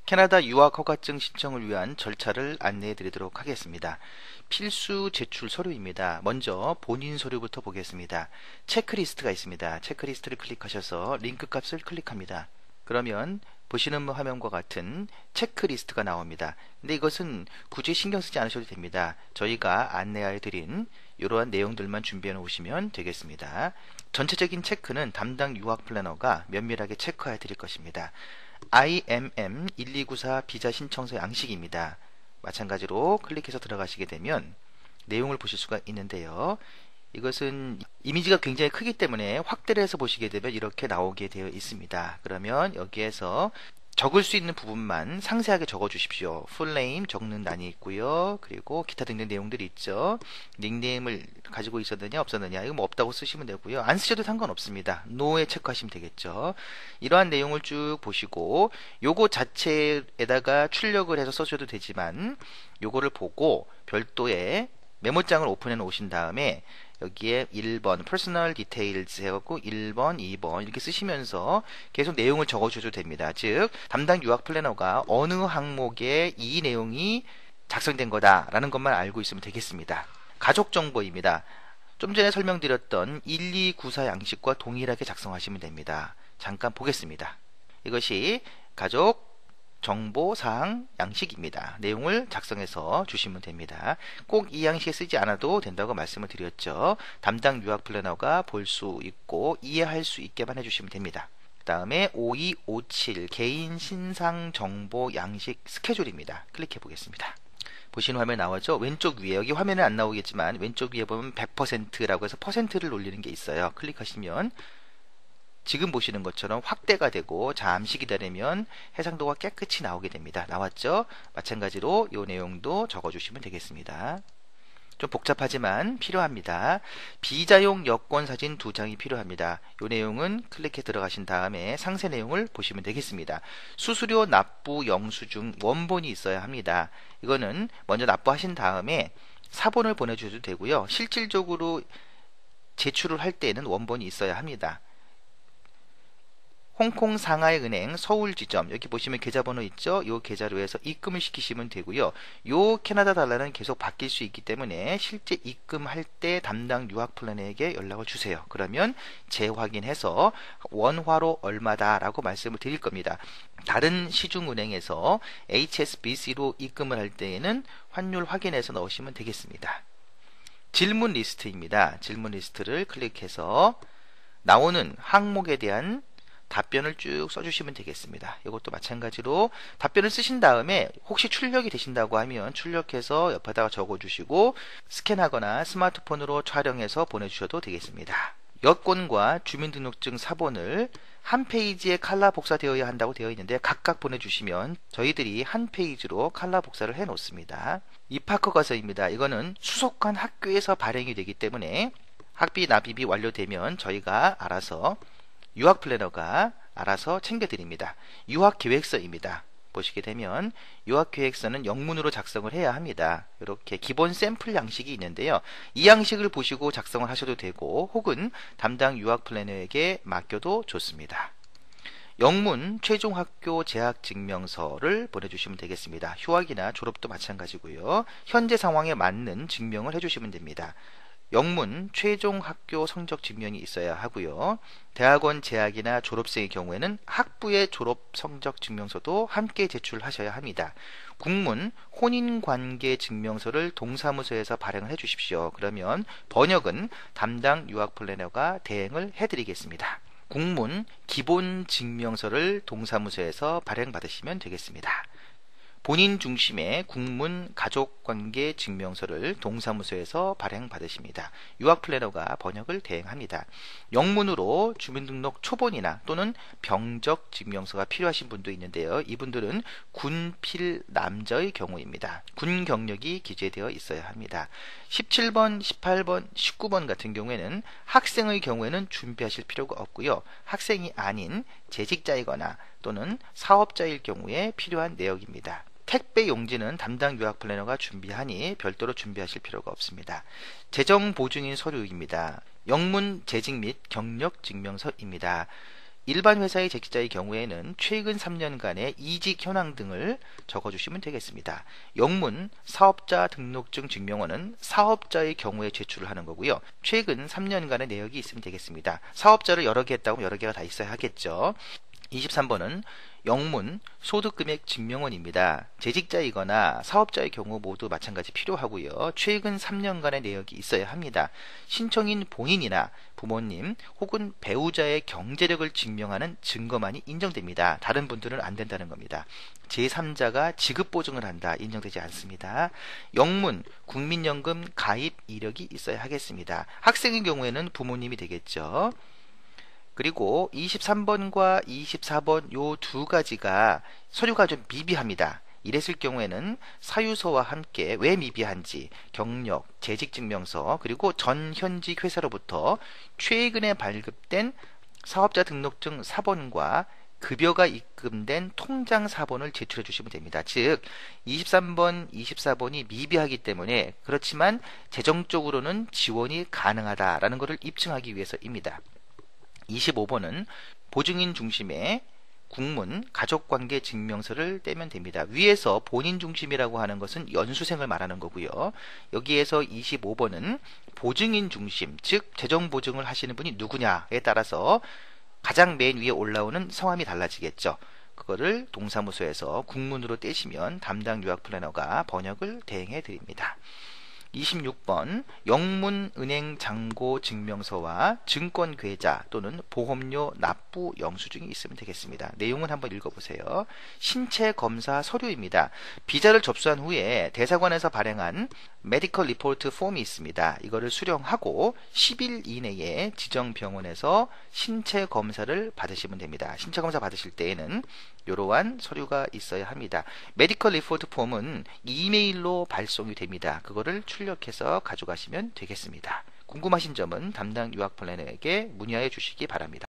캐나다 유학 허가증 신청을 위한 절차를 안내해 드리도록 하겠습니다. 필수 제출 서류입니다. 먼저 본인 서류부터 보겠습니다. 체크리스트가 있습니다. 체크리스트를 클릭하셔서 링크 값을 클릭합니다. 그러면 보시는 화면과 같은 체크리스트가 나옵니다. 근데 이것은 굳이 신경 쓰지 않으셔도 됩니다. 저희가 안내해 드린 이러한 내용들만 준비해 놓으시면 되겠습니다. 전체적인 체크는 담당 유학 플래너가 면밀하게 체크해 드릴 것입니다. IMM 1294 비자 신청서 양식입니다. 마찬가지로 클릭해서 들어가시게 되면 내용을 보실 수가 있는데요. 이것은 이미지가 굉장히 크기 때문에 확대를 해서 보시게 되면 이렇게 나오게 되어 있습니다. 그러면 여기에서 적을 수 있는 부분만 상세하게 적어 주십시오. 풀네임 적는欄이 있고요. 그리고 기타 등등 내용들이 있죠. 닉네임을 가지고 있었느냐 없었느냐 이거 뭐 없다고 쓰시면 되고요. 안 쓰셔도 상관없습니다. no에 체크하시면 되겠죠. 이러한 내용을 쭉 보시고 요거 자체에다가 출력을 해서 써셔도 되지만 요거를 보고 별도의 메모장을 오픈해 놓으신 다음에 여기에 1번 personal details 해갖고 1번, 2번 이렇게 쓰시면서 계속 내용을 적어주셔도 됩니다. 즉 담당 유학 플래너가 어느 항목에 이 내용이 작성된 거다라는 것만 알고 있으면 되겠습니다. 가족 정보입니다. 좀 전에 설명드렸던 1294 양식과 동일하게 작성하시면 됩니다. 잠깐 보겠습니다. 이것이 가족 정보사항 양식입니다. 내용을 작성해서 주시면 됩니다. 꼭 이 양식에 쓰지 않아도 된다고 말씀을 드렸죠. 담당 유학 플래너가 볼 수 있고 이해할 수 있게만 해주시면 됩니다. 그 다음에 5257 개인 신상 정보 양식 스케줄입니다. 클릭해 보겠습니다. 보시는 화면 나오죠? 왼쪽 위에, 여기 화면에 안 나오겠지만 왼쪽 위에 보면 100%라고 해서 퍼센트를 올리는 게 있어요. 클릭하시면 지금 보시는 것처럼 확대가 되고 잠시 기다리면 해상도가 깨끗이 나오게 됩니다. 나왔죠? 마찬가지로 이 내용도 적어주시면 되겠습니다. 좀 복잡하지만 필요합니다. 비자용 여권 사진 2장이 필요합니다. 이 내용은 클릭해 들어가신 다음에 상세 내용을 보시면 되겠습니다. 수수료 납부 영수증 원본이 있어야 합니다. 이거는 먼저 납부하신 다음에 사본을 보내주셔도 되고요. 실질적으로 제출을 할 때에는 원본이 있어야 합니다. 홍콩 상하이은행 서울지점 여기 보시면 계좌번호 있죠? 이 계좌로 해서 입금을 시키시면 되고요. 이 캐나다 달러는 계속 바뀔 수 있기 때문에 실제 입금할 때 담당 유학 플래너에게 연락을 주세요. 그러면 재확인해서 원화로 얼마다 라고 말씀을 드릴 겁니다. 다른 시중은행에서 HSBC로 입금을 할 때에는 환율 확인해서 넣으시면 되겠습니다. 질문 리스트입니다. 질문 리스트를 클릭해서 나오는 항목에 대한 답변을 쭉 써주시면 되겠습니다. 이것도 마찬가지로 답변을 쓰신 다음에 혹시 출력이 되신다고 하면 출력해서 옆에다가 적어주시고 스캔하거나 스마트폰으로 촬영해서 보내주셔도 되겠습니다. 여권과 주민등록증 사본을 한 페이지에 칼라 복사되어야 한다고 되어 있는데 각각 보내주시면 저희들이 한 페이지로 칼라 복사를 해 놓습니다. 입학허가서입니다. 이거는 수속한 학교에서 발행이 되기 때문에 학비 납입이 완료되면 저희가 알아서 유학 플래너가 알아서 챙겨드립니다. 유학계획서입니다. 보시게 되면 유학계획서는 영문으로 작성을 해야 합니다. 이렇게 기본 샘플 양식이 있는데요. 이 양식을 보시고 작성을 하셔도 되고 혹은 담당 유학 플래너에게 맡겨도 좋습니다. 영문 최종학교 재학증명서를 보내주시면 되겠습니다. 휴학이나 졸업도 마찬가지고요. 현재 상황에 맞는 증명을 해주시면 됩니다. 영문 최종 학교 성적 증명이 있어야 하고요. 대학원 재학이나 졸업생의 경우에는 학부의 졸업 성적 증명서도 함께 제출하셔야 합니다. 국문 혼인관계 증명서를 동사무소에서 발행을 해 주십시오. 그러면 번역은 담당 유학 플래너가 대행을 해드리겠습니다. 국문 기본 증명서를 동사무소에서 발행받으시면 되겠습니다. 본인 중심의 국문 가족관계 증명서를 동사무소에서 발행받으십니다. 유학 플래너가 번역을 대행합니다. 영문으로 주민등록 초본이나 또는 병적 증명서가 필요하신 분도 있는데요. 이분들은 군필 남자의 경우입니다. 군 경력이 기재되어 있어야 합니다. 17번, 18번, 19번 같은 경우에는 학생의 경우에는 준비하실 필요가 없고요. 학생이 아닌 재직자이거나 또는 사업자일 경우에 필요한 내역입니다. 택배 용지는 담당 유학 플래너가 준비하니 별도로 준비하실 필요가 없습니다. 재정 보증인 서류입니다. 영문 재직 및 경력 증명서입니다. 일반 회사의 재직자의 경우에는 최근 3년간의 이직 현황 등을 적어주시면 되겠습니다. 영문 사업자 등록증 증명원은 사업자의 경우에 제출을 하는 거고요. 최근 3년간의 내역이 있으면 되겠습니다. 사업자를 여러 개 했다고 여러 개가 다 있어야 하겠죠. 23번은 영문 소득금액 증명원입니다. 재직자이거나 사업자의 경우 모두 마찬가지 필요하고요. 최근 3년간의 내역이 있어야 합니다. 신청인 본인이나 부모님 혹은 배우자의 경제력을 증명하는 증거만이 인정됩니다. 다른 분들은 안 된다는 겁니다. 제3자가 지급 보증을 한다. 인정되지 않습니다. 영문 국민연금 가입 이력이 있어야 하겠습니다. 학생의 경우에는 부모님이 되겠죠. 그리고 23번과 24번 요 두 가지가 서류가 좀 미비합니다. 이랬을 경우에는 사유서와 함께 왜 미비한지 경력, 재직증명서 그리고 전 현직 회사로부터 최근에 발급된 사업자 등록증 사본과 급여가 입금된 통장 사본을 제출해 주시면 됩니다. 즉 23번, 24번이 미비하기 때문에 그렇지만 재정적으로는 지원이 가능하다라는 것을 입증하기 위해서입니다. 25번은 보증인 중심의 국문 가족관계 증명서를 떼면 됩니다. 위에서 본인 중심이라고 하는 것은 연수생을 말하는 거고요. 여기에서 25번은 보증인 중심, 즉 재정보증을 하시는 분이 누구냐에 따라서 가장 맨 위에 올라오는 성함이 달라지겠죠. 그거를 동사무소에서 국문으로 떼시면 담당 유학 플래너가 번역을 대행해 드립니다. 26번 영문 은행 잔고 증명서와 증권 계좌 또는 보험료 납부 영수증이 있으면 되겠습니다. 내용은 한번 읽어보세요. 신체 검사 서류입니다. 비자를 접수한 후에 대사관에서 발행한 메디컬 리포트 폼이 있습니다. 이거를 수령하고 10일 이내에 지정 병원에서 신체 검사를 받으시면 됩니다. 신체 검사 받으실 때에는 이러한 서류가 있어야 합니다. 메디컬 리포트 폼은 이메일로 발송이 됩니다. 그거를 출력해서 가져가시면 되겠습니다. 궁금하신 점은 담당 유학 플래너에게 문의하여 주시기 바랍니다.